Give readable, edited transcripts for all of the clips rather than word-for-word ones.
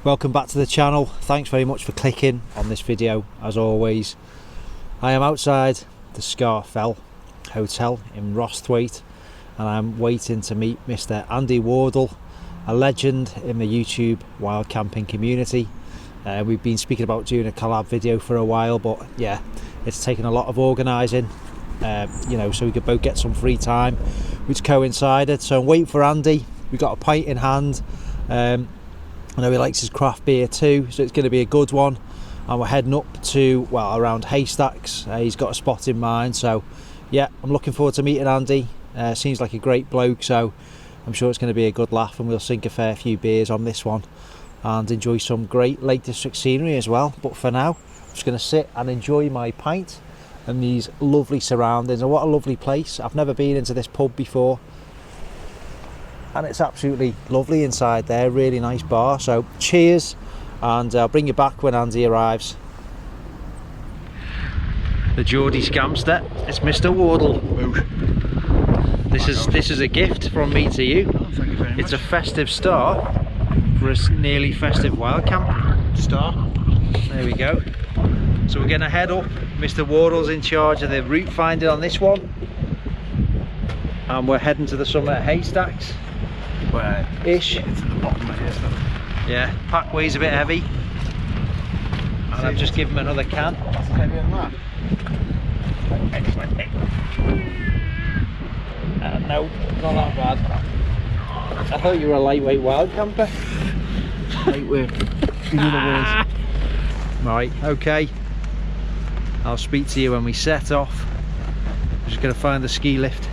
Welcome back to the channel. Thanks very much for clicking on this video. As always, I am outside the Scarfell Hotel in Rosthwaite and I'm waiting to meet Mr. Andy Wardle, a legend in the YouTube wild camping community. We've been speaking about doing a collab video for a while, but yeah, it's taken a lot of organising, you know, so we could both get some free time, which coincided. So I'm waiting for Andy. We've got a pint in hand. I know he likes his craft beer too, so it's going to be a good one. And we're heading up to, well, around Haystacks. He's got a spot in mind, so yeah, I'm looking forward to meeting Andy. Seems like a great bloke, so I'm sure it's going to be a good laugh, and we'll sink a fair few beers on this one and enjoy some great Lake District scenery as well. But for now, I'm just going to sit and enjoy my pint and these lovely surroundings. And what a lovely place. I've never been into this pub before, and it's absolutely lovely inside there. Really nice bar. So cheers, and I'll bring you back when Andy arrives. The Geordie Scamster, it's Mr. Wardle. This is a gift from me to you. Oh, thank you very much. It's a festive start for a nearly festive wild camp. Start. There we go. So we're going to head up. Mr. Wardle's in charge of the route finding on this one, and we're heading to the summit at Haystacks. Where Ish. it's at the bottom of here, so. Yeah, pack weighs a bit heavy, and I've just given him another can. That's heavier than that. No, not that bad. I thought you were a lightweight wild camper. Lightweight. In other words. Right, okay. I'll speak to you when we set off. I'm just going to find the ski lift.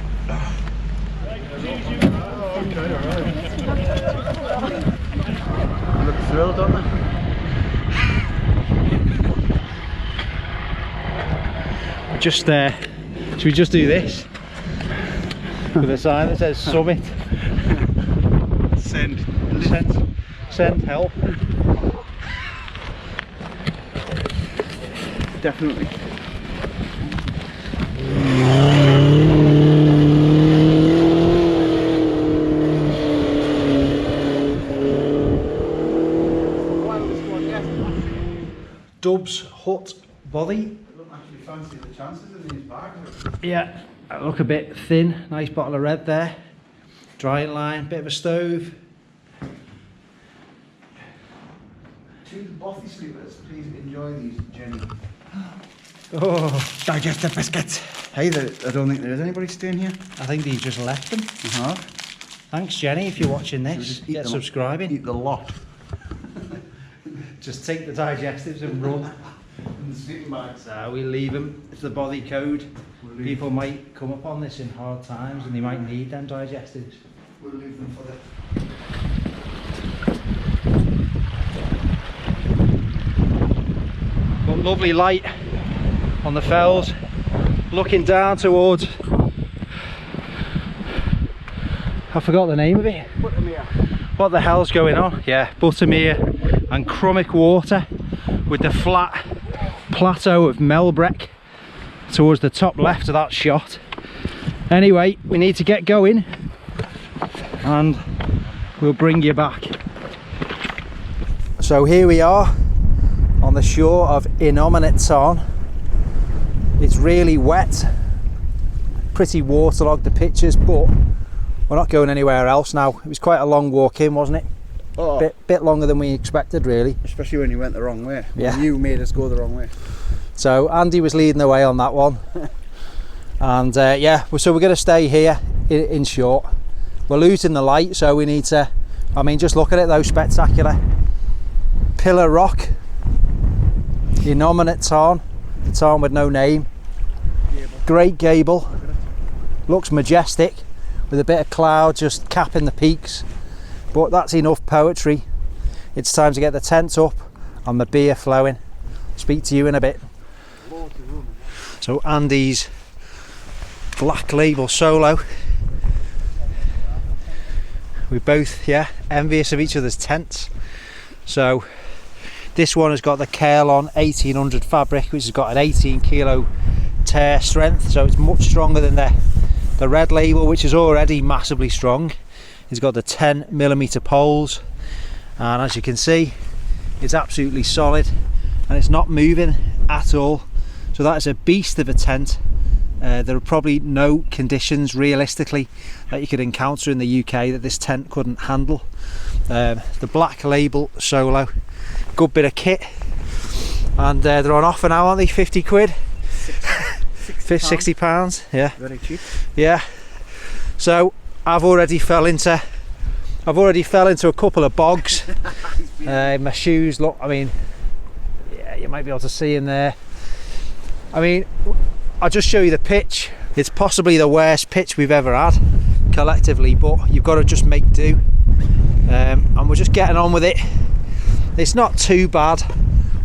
Look thrilled, don't they? Just should we just do this with a sign that says summit? Send help. Definitely. Dubs Hut body. Look actually fancy the chances in these bags. Yeah, look a bit thin. Nice bottle of red there. Drying line, bit of a stove. To the bothy sleepers, please enjoy these, Jenny. Oh, Digestive biscuits. Hey, I don't think there is anybody staying here. I think he just left them. Thanks, Jenny, if you're watching this. Get subscribing. Eat the lot. Just take the digestives and run. In the sleeping bags. So we leave them. It's the body code. People might come upon this in hard times and they might need them digestives. We'll leave them for the... But lovely light on the fells, looking down towards, I forgot the name of it. Buttermere. What the hell's going on? Yeah, Buttermere and Crummock Water, with the flat plateau of Melbreck towards the top left of that shot. Anyway, we need to get going and we'll bring you back. So here we are on the shore of Tarn. It's really wet, pretty waterlogged, the pictures, but we're not going anywhere else now. It was quite a long walk in, wasn't it? Oh. Bit longer than we expected, really. Especially when you went the wrong way. Yeah. You made us go the wrong way. So Andy was leading the way on that one. And yeah, so we're going to stay here in short. We're losing the light, so we need to, I mean, just look at it though, spectacular. Pillar rock, innominate Tarn, the Tarn with no name. Great gable, looks majestic with a bit of cloud just capping the peaks. But that's enough poetry. It's time to get the tent up and the beer flowing. Speak to you in a bit. So Andy's Black Label Soulo. We both, yeah, envious of each other's tents. So this one has got the Carlon 1800 fabric, which has got an 18 kilo tear strength, so it's much stronger than the Red Label, which is already massively strong. It's got the 10mm poles, and as you can see, It's absolutely solid and it's not moving at all. So that is a beast of a tent. There are probably no conditions realistically that you could encounter in the UK that this tent couldn't handle. The black label Soulo, good bit of kit, and they're on offer now, aren't they? 50 quid? 60 pounds, yeah. Very cheap. Yeah. So I've already fell into a couple of bogs. My shoes, look, I mean, yeah, you might be able to see in there. I mean, I'll just show you the pitch. It's possibly the worst pitch we've ever had collectively, but you've got to just make do. And we're just getting on with it. It's not too bad.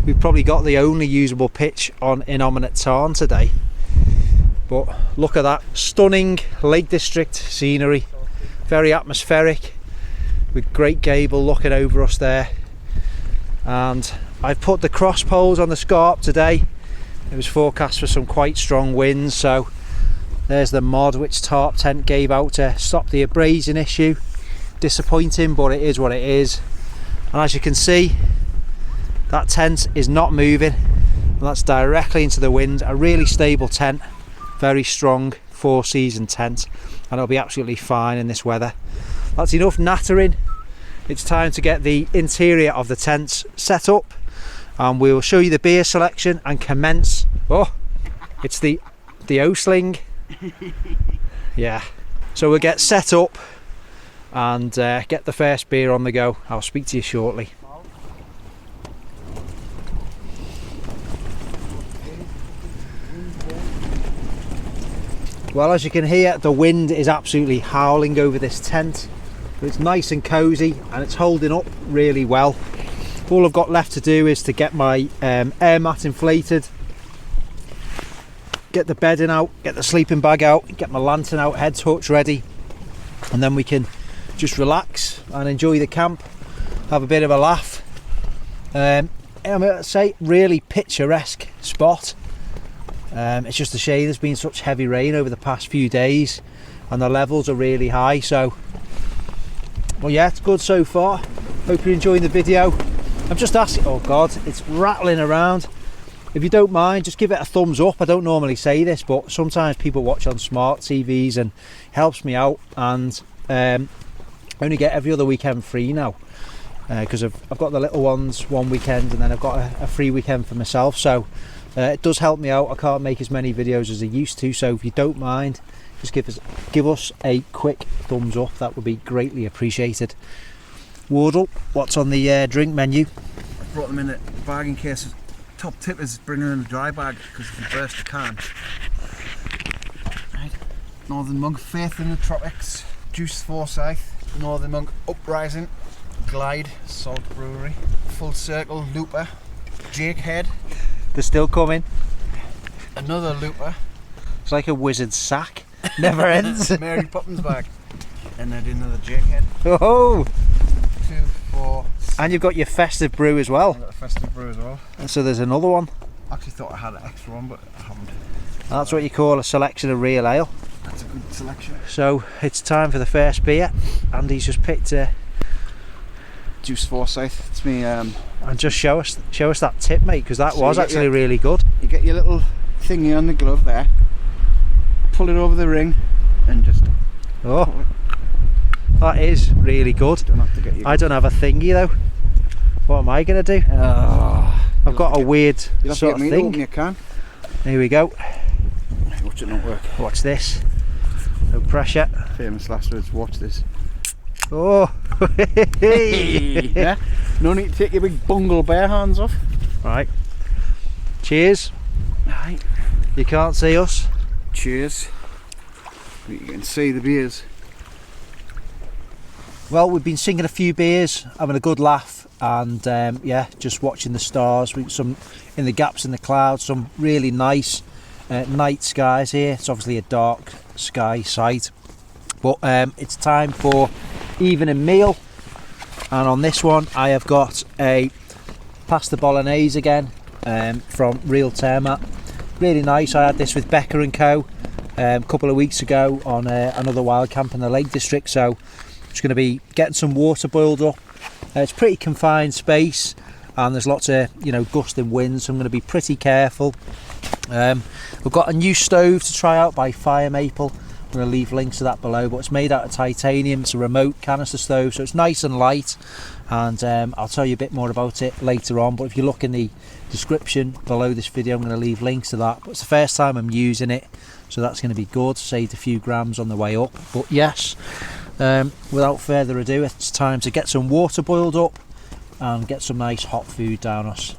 We've probably got the only usable pitch on in Tarn today. But look at that stunning Lake District scenery, very atmospheric, with great gable looking over us there. And I've put the cross poles on the Scarp today. It was forecast for some quite strong winds, so there's the mod which Tarptent gave out to stop the abrasion issue. Disappointing, but it is what it is. And as you can see, that tent is not moving, and that's directly into the wind. A really stable tent, very strong 4-season tent, and it'll be absolutely fine in this weather. That's enough nattering. It's time to get the interior of the tents set up, and we'll show you the beer selection and commence. Oh, it's the O-sling. Yeah, so we'll get set up and get the first beer on the go. I'll speak to you shortly. Well, as you can hear, the wind is absolutely howling over this tent, but it's nice and cozy and it's holding up really well. All I've got left to do is to get my air mat inflated, get the bedding out, get the sleeping bag out, get my lantern out, head torch ready, and then we can just relax and enjoy the camp, have a bit of a laugh. I'm going to say, really picturesque spot. It's just a shame there's been such heavy rain over the past few days and the levels are really high, so well, yeah, it's good so far. Hope you're enjoying the video. I'm just asking, oh god, it's rattling around. If you don't mind, just give it a thumbs up. I don't normally say this, but sometimes people watch on smart TVs and it helps me out, and I only get every other weekend free now because I've got the little ones one weekend and then I've got a free weekend for myself, so it does help me out. I can't make as many videos as I used to, so if you don't mind, just give us a quick thumbs up. That would be greatly appreciated. Wardle, what's on the drink menu? I brought them in a bag in case. Top tip is bring them in a dry bag, because if you burst the can. Right. Northern Monk, Faith in the Tropics, Juice Forsyth, Northern Monk Uprising, Glide, Salt Brewery, Full Circle, Looper, Jake Head. They're still coming. Another Looper. It's like a wizard's sack. Never ends. Mary Poppins bag. And then another Jake Head. Oh! 2, 4. And you've got your festive brew as well. I've got a festive brew as well. And so there's another one. I actually thought I had an extra one, but I haven't. That's what you call a selection of real ale. That's a good selection. So it's time for the first beer. Andy's just picked Juice Forsyth. It's me. And just show us that tip, mate, because that So was actually really good. You get your little thingy on the glove there, pull it over the ring, and just. Oh, that is really good. Don't have to get your. I don't have a thingy though. What am I going to do? I've got a weird You'll have sort to of get me to thing. open your can. Here we go. Watch it not work. Watch this. No pressure. Famous last words. Watch this. Oh. Yeah. No need to take your big bungle bare hands off. Right. Cheers. Right. You can't see us. Cheers. You can see the beers. Well, we've been singing a few beers, having a good laugh, and yeah, just watching the stars with some in the gaps in the clouds, some really nice night skies here. It's obviously a dark sky site, but it's time for evening meal, and on this one I have got a pasta bolognese again from Real Tarmac. Really nice. I had this with Becca and Co a couple of weeks ago on another wild camp in the Lake District, so just going to be getting some water boiled up. It's pretty confined space, and there's lots of, you know, gusting winds, so I'm going to be pretty careful. We've got a new stove to try out by Fire Maple. I'm going to leave links to that below, but it's made out of titanium. It's a remote canister stove, so it's nice and light, and I'll tell you a bit more about it later on. But if you look in the description below this video, I'm going to leave links to that. But it's the first time I'm using it, so that's going to be good. Saved a few grams on the way up. But yes, without further ado, it's time to get some water boiled up and get some nice hot food down us.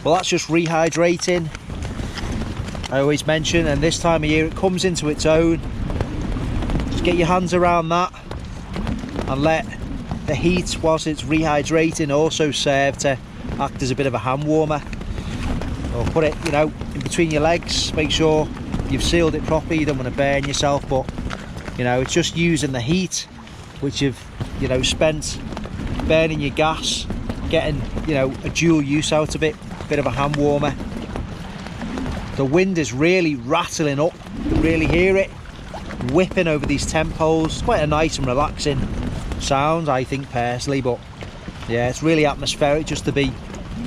Well, that's just rehydrating, I always mention, and this time of year it comes into its own. Just get your hands around that and let the heat whilst it's rehydrating also serve to act as a bit of a hand warmer. Or put it, you know, in between your legs. Make sure you've sealed it properly. You don't want to burn yourself, but you know, it's just using the heat which you've, you know, spent burning your gas, getting, you know, a dual use out of it. Bit of a hand warmer. The wind is really rattling up. You can really hear it whipping over these tent poles. It's quite a nice and relaxing sound, I think, personally, but yeah, it's really atmospheric just to be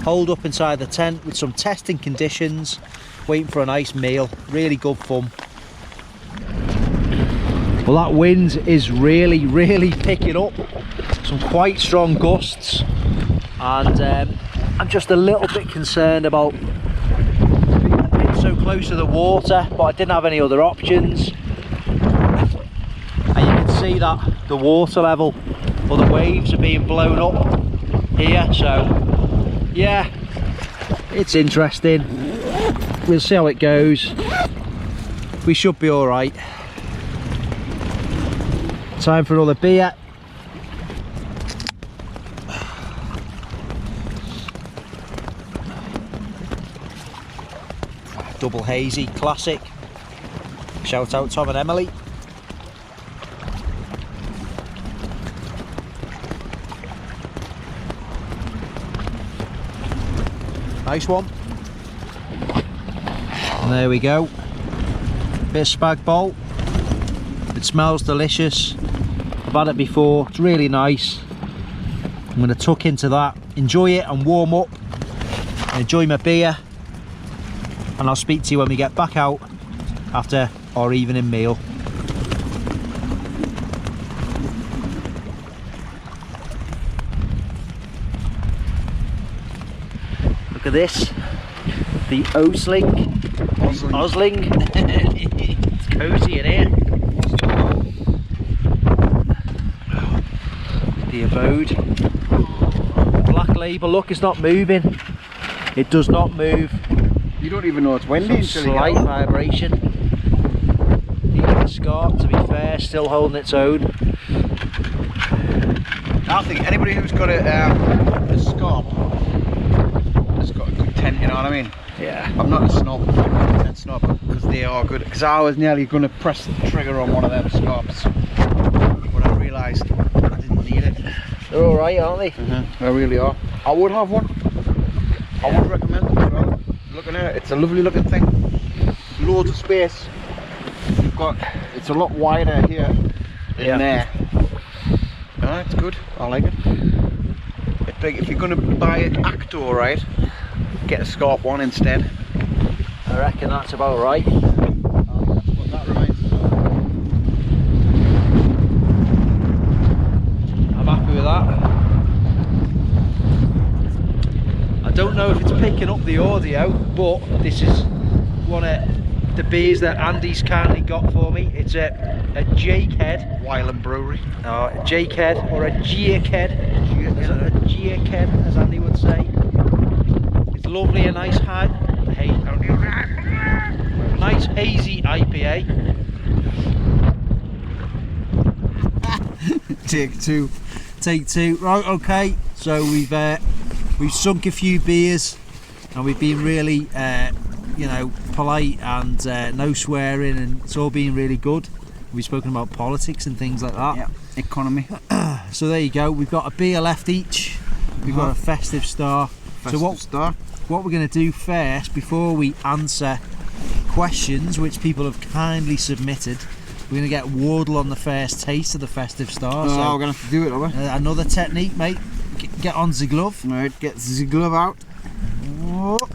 holed up inside the tent with some testing conditions, waiting for a nice meal. Really good fun. Well, that wind is really picking up. Some quite strong gusts, and I'm just a little bit concerned about being so close to the water, but I didn't have any other options. And you can see that the water level, or the waves, are being blown up here, so yeah, it's interesting. We'll see how it goes. We should be all right. Time for another beer. Double hazy classic. Shout out Tom and Emily. Nice one. And there we go. Bit of spag bol. It smells delicious. I've had it before. It's really nice. I'm going to tuck into that, enjoy it and warm up, and enjoy my beer. And I'll speak to you when we get back out after our evening meal. Look at this, the Osling. It's cosy in here. The abode. Black label, look, it's not moving. It does not move. You don't even know it's windy until you slight vibration. The Scarp, to be fair, still holding its own. I think anybody who's got a Scarp has got a good tent, you know what I mean? Yeah. I'm not a snob, tent snob, because they are good. Because I was nearly going to press the trigger on one of them Scarps, but I realised I didn't need it. They're alright, aren't they? They really are. I would have one. I would recommend them as well. Looking at it, it's a lovely looking thing. Loads of space. You've got, it's a lot wider here than there. It's good. I like it. It's big. If you're going to buy an Actor, right, get a Scarp one instead. I reckon that's about right. That's what that reminds us of. I'm happy with that. I don't know if it's picking up the audio, but this is one of the beers that Andy's kindly got for me. It's a Jakehead. Wylam Brewery. A Jakehead, or a Jakehead. A Jakehead, as Andy would say. It's lovely, a nice nice hazy IPA. Take two. Right, okay. So we've sunk a few beers, and we've been really you know, polite and no swearing, and it's all been really good. We've spoken about politics and things like that. Yeah, economy. So there you go. We've got a beer left each. We've got a festive star. What we're going to do first, before we answer questions which people have kindly submitted, we're going to get Wardle on the first taste of the festive star. So so we're going to have to do it, are we? another technique, mate. Get on the glove. Right, get the glove out. Oh.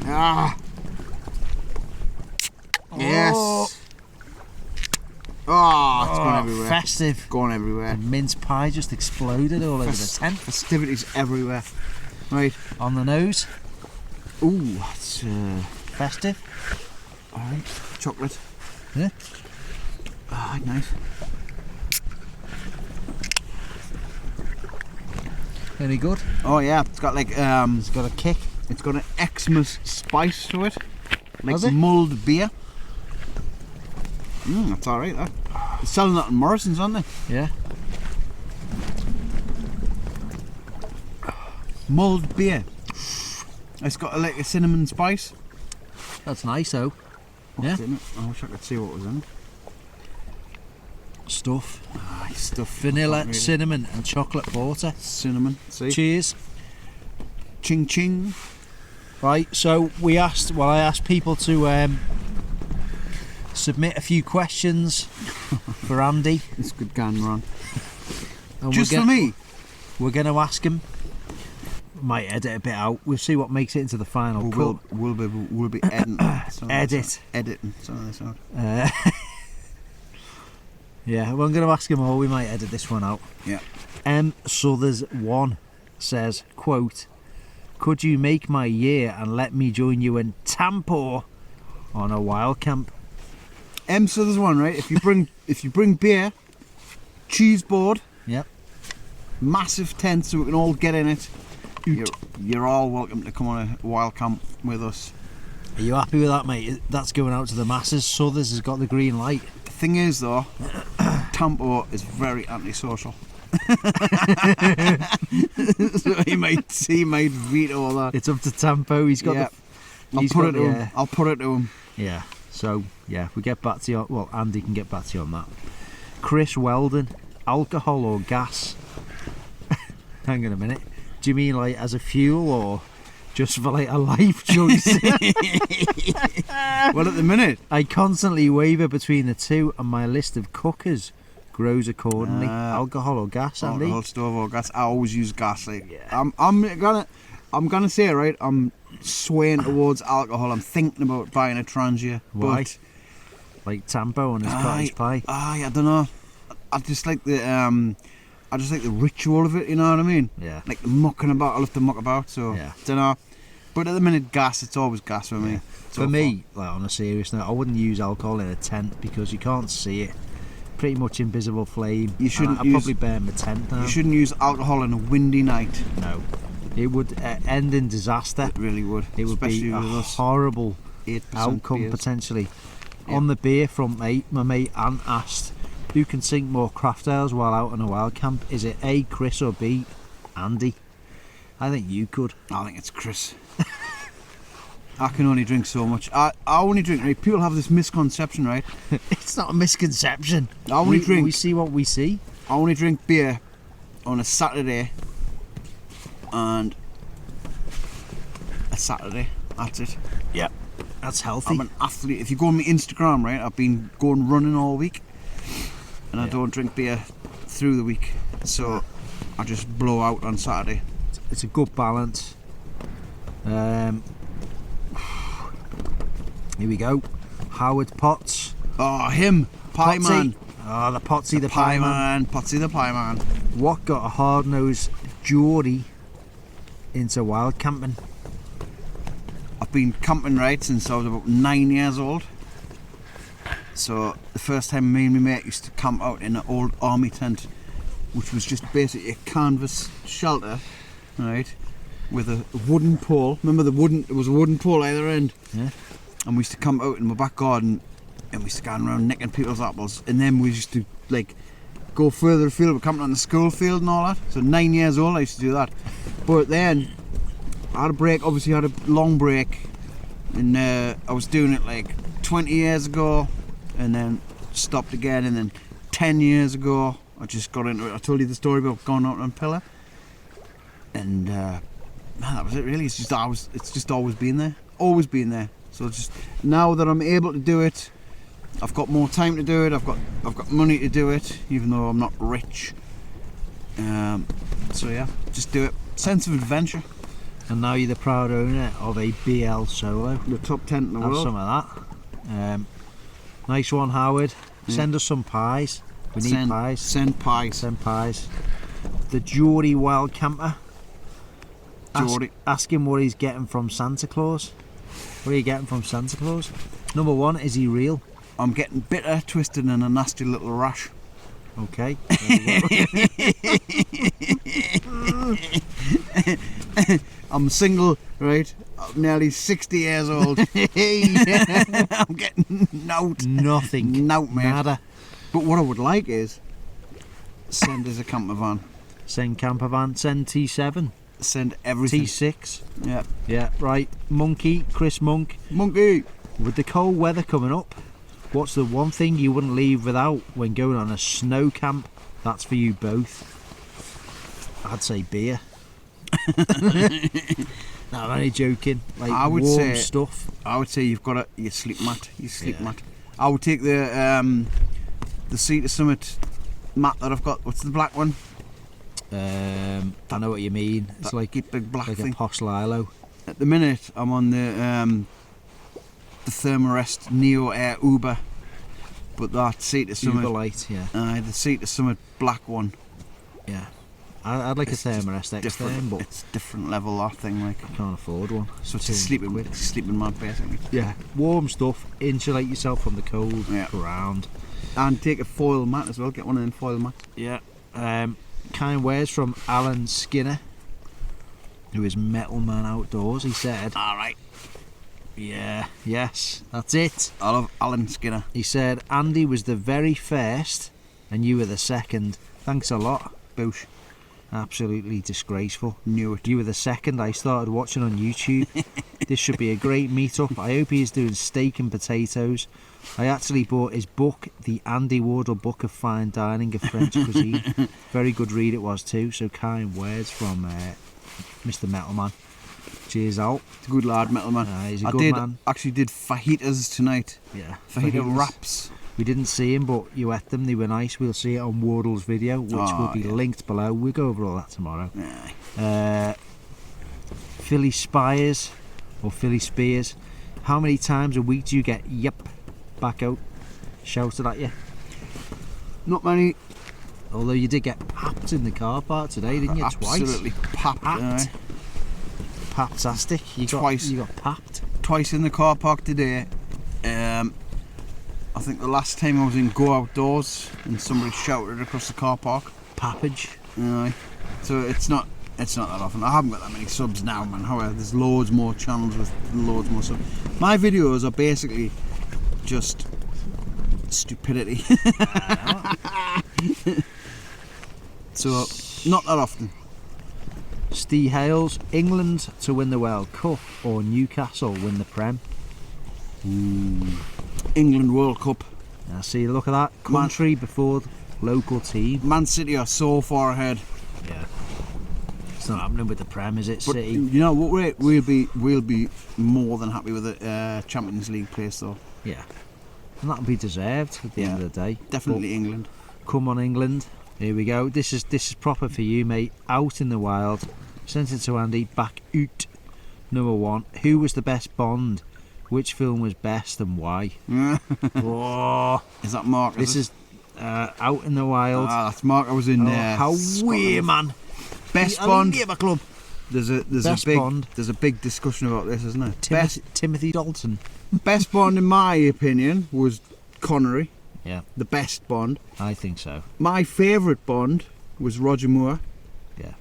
Ah. Yes. Oh, it's gone everywhere. Festive. Gone everywhere. The mince pie just exploded all over the tent. Festivities everywhere. Right. On the nose. Ooh, that's Festive. alright. Chocolate. Yeah. Ah, nice. Any good? Oh yeah, it's got like It's got a kick. it's got an Xmas spice to it. Like Has it? mulled beer. That's alright, that. They're selling that in Morrison's, aren't they? Yeah. Mulled beer. It's got like a cinnamon spice. That's nice though. What's in it? I wish I could see what was in it. Stuff. Ah, stuff. Vanilla, Can't read it. cinnamon and chocolate porter. Cinnamon. See? Cheers. Ching ching. Right, so I asked people to submit a few questions for Andy. This could go wrong. And Just for me. We're going to ask him. Might edit a bit out. We'll see what makes it into the final cut. We'll be editing. Editing some of this out. Yeah, well, I'm going to ask him all. We might edit this one out. Yeah. So there's one says, quote, "Could you make my year and let me join you in Tampo on a wild camp?" So there's one, right? If you bring beer, cheese board, Yep. massive tent so we can all get in it. You're all welcome to come on a wild camp with us. Are you happy with that, mate? That's going out to the masses. Sothers has got the green light. The thing is though, Tampo is very antisocial. So he might veto that. It's up to Tampo. He's got I'll put it to him. Yeah. So yeah, we get back to you. Well, Andy can get back to you on that. Chris Weldon, alcohol or gas? Hang on a minute. Do you mean like as a fuel or just for like a life choice? Well, at the minute, I constantly waver between the two, and my list of cookers grows accordingly. Alcohol or gas, Andy? alcohol, stove or gas. I always use gas. Like, Yeah. I'm gonna say, right, I'm swaying towards alcohol. I'm thinking about buying a Trangia. Why? But Like Tampo and his cottage pie. I don't know. I just like the ritual of it. You know what I mean? Yeah. Like the mucking about. I love to muck about. So Yeah. don't know. But at the minute, gas. It's always gas for me. Yeah. It's For all me, like on a serious note, I wouldn't use alcohol in a tent because you can't see it. Pretty much invisible flame. You shouldn't I'd probably burn my tent fun. down. You shouldn't use alcohol on a windy night. No. It would end in disaster. It really would. It would Especially be a with us. horrible 8% outcome beers. potentially. Yeah. On the beer front, mate, my mate Ant asked, who can sink more craft ales while out on a wild camp? Is it A, Chris, or B, Andy? I think you could. I think it's Chris. I can only drink so much. I only drink, right? People have this misconception, right? It's not a misconception. I only drink. We see what we see. I only drink beer on a Saturday and a Saturday. That's it. Yeah. That's healthy. I'm an athlete. If you go on my Instagram, right, I've been going running all week, and I Yeah. don't drink beer through the week, so I just blow out on Saturday. It's a good balance. Here we go. Howard Potts. Oh, him, Pie Potsy. Man. Oh, the Potsy the Pie Pie Man. Man, Potsy the Pie Man. What got a hard-nosed Geordie into wild camping? I've been camping, right, since I was about 9 years old. So the first time me and my mate used to camp out in an old army tent, which was just basically a canvas shelter, right, with a wooden pole. Remember there was a wooden pole either end. Yeah. And we used to camp out in my back garden, and we used to go around nicking people's apples, and then we used to like go further afield. We're camping on the school field and all that. So 9 years old I used to do that. But then I had a break, obviously I had a long break, and I was doing it like 20 years ago, and then stopped again, and then 10 years ago I just got into it. I told you the story about going out on pillar, and man, that was it really. It's just always been there, So just now that I'm able to do it, I've got more time to do it. I've got money to do it, even though I'm not rich. So yeah, just do it. Sense of adventure. And now you're the proud owner of a BL Soulo. The top tent in the Have world. some of that. Nice one, Howard. Send us some pies. We need pies. Send pies. Send pies. The Geordie Wild Camper. Ask him what he's getting from Santa Claus. What are you getting from Santa Claus? Number one, is he real? I'm getting bitter, twisted, and a nasty little rash. Okay. I'm single, right? I'm nearly 60 years old. I'm getting Nothing. Nout, mate. Nada. But what I would like is send us a camper van. Send camper van. Send T7. Send everything. T6. Yeah. Yeah, right. Monkey, Chris Monk. Monkey. With the cold weather coming up, what's the one thing you wouldn't leave without when going on a snow camp? That's for you both. I'd say beer. No, I'm only joking. Like I would warm say stuff. I would say you've got your sleep mat. Mat. I would take the Sea to Summit mat that I've got. What's the black one? I know what you mean. It's like big black like thing. a posh Lilo. At the minute, I'm on the Thermarest Neo Air Uber, but that Sea to Summit. Uber Light, yeah. The Sea to Summit black one. Yeah. I'd like a Thermarest Extreme, but it's different level, that thing. Like, I can't afford one. so it's a sleeping mat basically. Yeah. Warm stuff. Insulate yourself from the cold ground. And take a foil mat as well. Get one of them foil mats. Yeah. Kind words from Alan Skinner, who is Metal Man Outdoors. He said, Alright. yeah, yes, that's it. I love Alan Skinner. He said, Andy was the very first and you were the second. Thanks a lot. Boosh. Absolutely disgraceful. Knew it. You were the second I started watching on YouTube. This should be a great meet-up. I hope he is doing steak and potatoes. I actually bought his book, the Andy Wardle Book of Fine Dining of French Cuisine. Very good read it was too. So kind words from Mr. Metalman. Cheers out. It's a good lad, Metalman. He's a good man. Actually did fajitas tonight. Yeah. Fajita wraps. We didn't see him, but you ate them. They were nice. We'll see it on Wardle's video, which will be linked below. We'll go over all that tomorrow. Philly Spires, or Philly Spears. How many times a week do you get yep back out shouted at you? Not many. Although you did get papped in the car park today, didn't you? Absolutely Twice. papped. Papped-tastic. Twice. You got papped. Twice in the car park today. I think the last time I was in Go Outdoors and somebody shouted across the car park. Pappage. So it's not that often. I haven't got that many subs now, man. However, there's loads more channels with loads more subs. My videos are basically just stupidity. So not that often. Steve Hales, England to win the World Cup or Newcastle win the Prem? England World Cup. Now see, look at that. Country before local team. Man City are so far ahead. Yeah. It's not happening with the Prem, is it, But City? you know what? We'll be more than happy with a Champions League place, though. Yeah. And that'll be deserved at the end of the day. Definitely But England. Come on, England. Here we go. This is proper for you, mate. Out in the wild. Sent it to Andy. Back out. Number one. Who was the best Bond? Which film was best and why? Oh, is that Mark? This is Out in the Wild. That's Mark. I was in there. How weird, man. Best Bond. Club. There's a big discussion about this, isn't there? Timothy Dalton. Best Bond, in my opinion, was Connery. Yeah. The best Bond. I think so. My favourite Bond was Roger Moore. Yeah.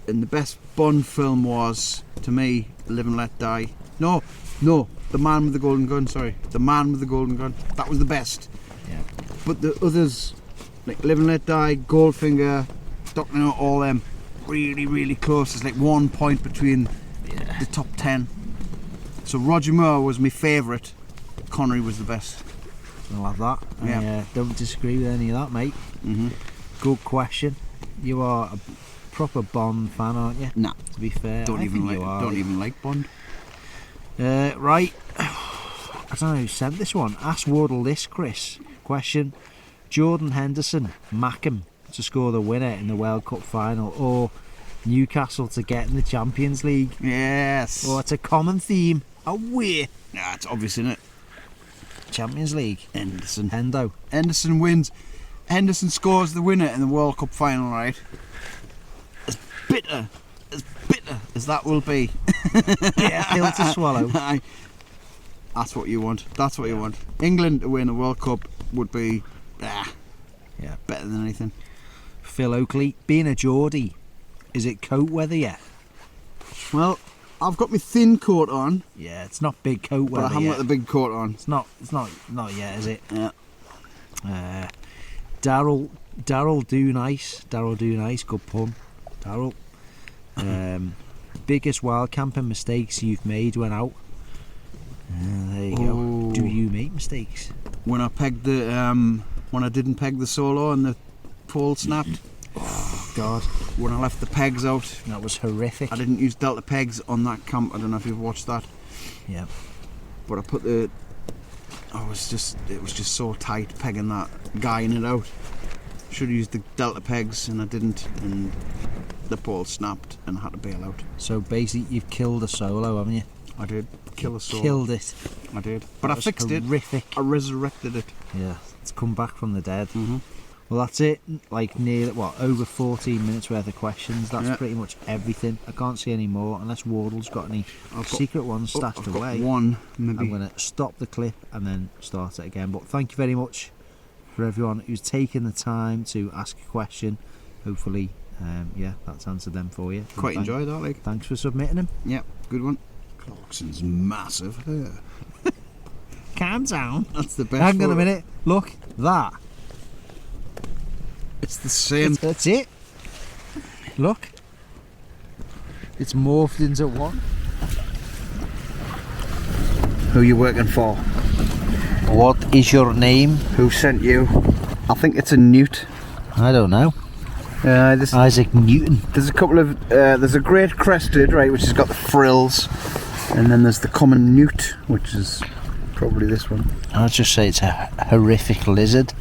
And the best Bond film was, to me, Live and Let Die. No, The Man with the Golden Gun, sorry. The Man with the Golden Gun. That was the best. Yeah. But the others, like Live and Let Die, Goldfinger, Doctor No, all them, really, really close. There's like 1 point between the top 10. So Roger Moore was my favourite. Connery was the best. I'll have that. Yeah. I don't disagree with any of that, mate. Good question. You are a proper Bond fan, aren't you? Nah. To be fair, Don't I even think like. you are. Don't even like Bond. Right. I don't know who sent this one. Ask Wardle this, Chris. Question: Jordan Henderson, Mackham to score the winner in the World Cup final, or Newcastle to get in the Champions League? Yes. Oh, it's a common theme. Away. Nah, it's obvious, isn't it? Champions League. Henderson. Hendo. Henderson wins. Henderson scores the winner in the World Cup final, right? As bitter as that will be. Yeah, pill to swallow. That's what you want. That's what you want. England to win a World Cup would be better than anything. Phil Oakley, being a Geordie, is it coat weather yet? Well, I've got my thin coat on. Yeah, it's not big coat weather But I haven't got the big coat on. It's not yet, is it? Yeah. Daryl do nice, good pun. Daryl. Biggest wild camping mistakes you've made when out? There you go. Do you make mistakes? When I pegged the when I didn't peg the Soulo and the pole snapped. Oh God! When I left the pegs out, that was horrific. I didn't use delta pegs on that camp. I don't know if you've watched that. Yeah. But I put the. It was just so tight pegging that guy in it out. Should have used the delta pegs and I didn't, and the pole snapped and I had to bail out. So basically, you've killed a Soulo, haven't you? I did kill a Soulo. Killed it. I did, but I fixed horrific. it. I resurrected it. Yeah, it's come back from the dead. Well, that's it. Like nearly over 14 minutes worth of questions. That's pretty much everything. I can't see any more unless Wardle's got any secret ones stashed I've away. Got one, maybe. I'm going to stop the clip and then start it again. But thank you very much for everyone who's taken the time to ask a question. Hopefully, that's answered them for you. Quite enjoyed that, like. Thanks for submitting them. Yeah, good one. Clarkson's massive. Yeah. Calm down. That's the best. Hang on a minute. Look, that. It's the same. That's it. Look. It's morphed into one. Who are you working for? What is your name? Who sent you? I think it's a newt. I don't know. This Isaac Newton. There's a couple of. There's a great crested, right, which has got the frills, and then there's the common newt, which is probably this one. I'll just say it's a horrific lizard.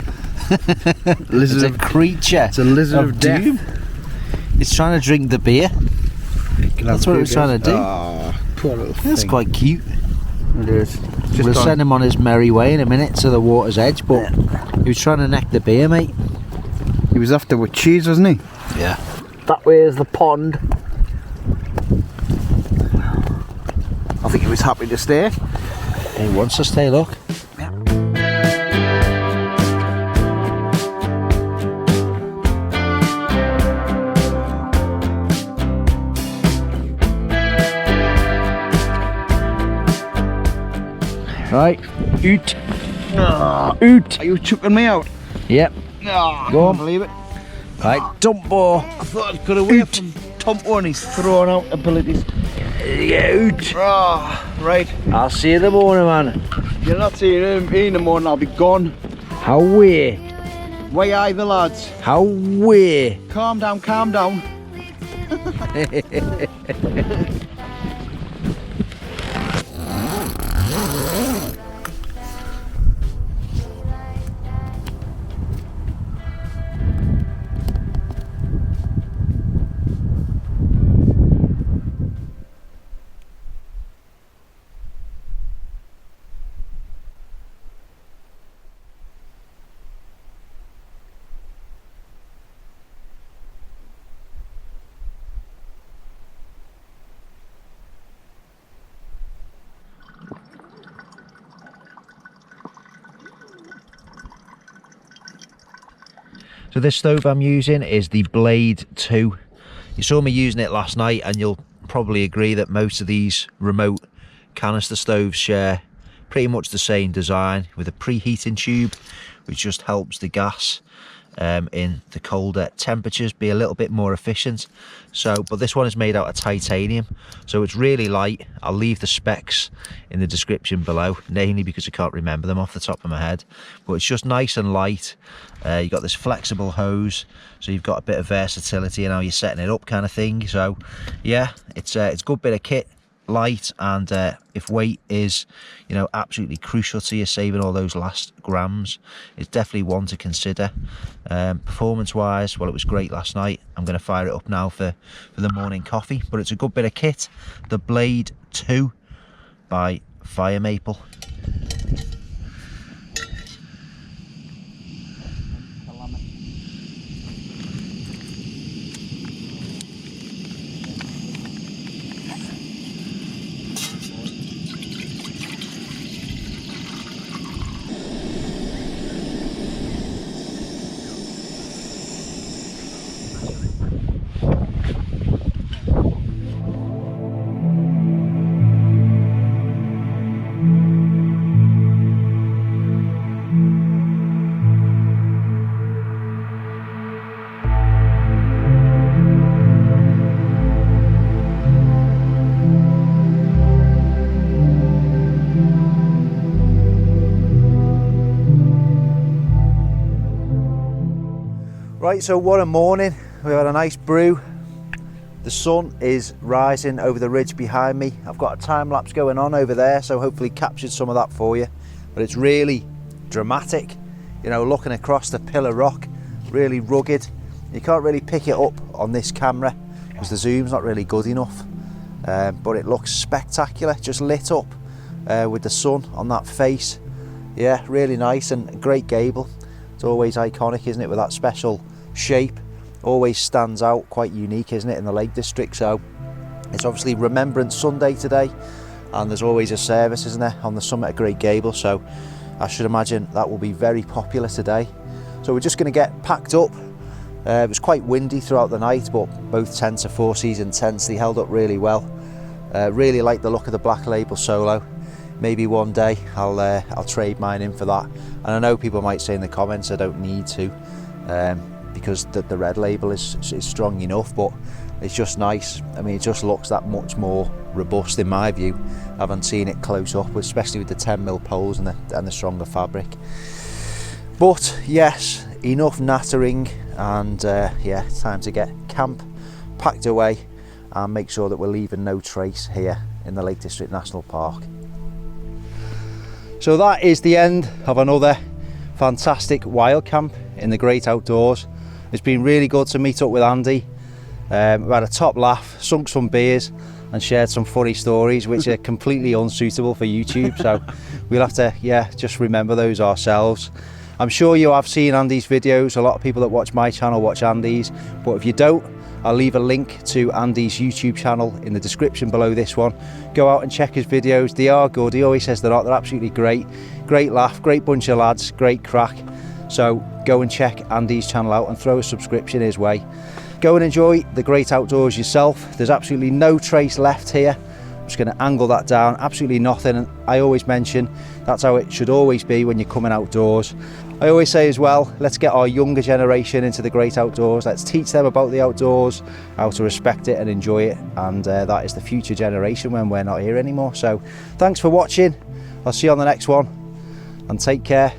Lizard it's a creature. It's a lizard of doom. death. It's trying to drink the beer. That's what it was trying to do. Oh, poor little thing. That's quite cute. It is. We'll send him on his merry way in a minute to the water's edge, but he was trying to neck the beer, mate. He was after with cheese, wasn't he? Yeah. That way is the pond. I think he was happy to stay. He wants to stay, look. Yeah. Right, oot. Oot. Are you chucking me out? Yep. No, Go on. believe it. Right, Dumbo. I thought I'd got away from Tompo and he's throwing out abilities. Oot. Oh, right. I'll see you in the morning, man. You're not seeing him in the morning, I'll be gone. How way? Way are the lads? How way? Calm down, calm down. So this stove I'm using is the Blade 2. You saw me using it last night and you'll probably agree that most of these remote canister stoves share pretty much the same design with a preheating tube which just helps the gas in the colder temperatures, be a little bit more efficient. So, but this one is made out of titanium, so it's really light. I'll leave the specs in the description below, namely because I can't remember them off the top of my head, but it's just nice and light. You've got this flexible hose, so you've got a bit of versatility in how you're setting it up, kind of thing. So yeah, it's a good bit of kit, light, and if weight is, you know, absolutely crucial to you saving all those last grams, it's definitely one to consider. Performance wise, well, it was great last night. I'm going to fire it up now for the morning coffee, but it's a good bit of kit. The Blade 2 by Fire Maple. Right, so what a morning. We've had a nice brew. The sun is rising over the ridge behind me. I've got a time lapse going on over there, so hopefully captured some of that for you. But it's really dramatic, you know, looking across the pillar rock, really rugged. You can't really pick it up on this camera because the zoom's not really good enough. But it looks spectacular, just lit up with the sun on that face. Yeah, really nice, and a great gable. It's always iconic, isn't it, with that special shape. Always stands out, quite unique, isn't it, in the Lake District. So it's obviously Remembrance Sunday today, and there's always a service, isn't there, on the summit of Great Gable, so I should imagine that will be very popular today. So we're just going to get packed up. It was quite windy throughout the night, but both tents are Four Seasons tents. They held up really well. Really like the look of the Black Label Soulo. Maybe one day I'll trade mine in for that. And I know people might say in the comments I don't need to, because the Red Label is strong enough, but it's just nice. I mean, it just looks that much more robust in my view. I haven't seen it close up, especially with the 10mm poles and the stronger fabric. But yes, enough nattering, and yeah, it's time to get camp packed away and make sure that we're leaving no trace here in the Lake District National Park. So that is the end of another fantastic wild camp in the great outdoors. It's been really good to meet up with Andy. We had a top laugh, sunk some beers and shared some funny stories which are completely unsuitable for YouTube, so we'll have to, yeah, just remember those ourselves. I'm sure you have seen Andy's videos. A lot of people that watch my channel watch Andy's, but if you don't, I'll leave a link to Andy's YouTube channel in the description below this one. Go out and check his videos. They are good. He always says they're not. They're absolutely great. Great laugh, great bunch of lads, great crack. So go and check Andy's channel out and throw a subscription his way. Go and enjoy the great outdoors yourself. There's absolutely no trace left here. I'm just going to angle that down, absolutely nothing. And I always mention that's how it should always be when you're coming outdoors. I always say as well, let's get our younger generation into the great outdoors. Let's teach them about the outdoors, how to respect it and enjoy it. And that is the future generation when we're not here anymore. So thanks for watching. I'll see you on the next one, and take care.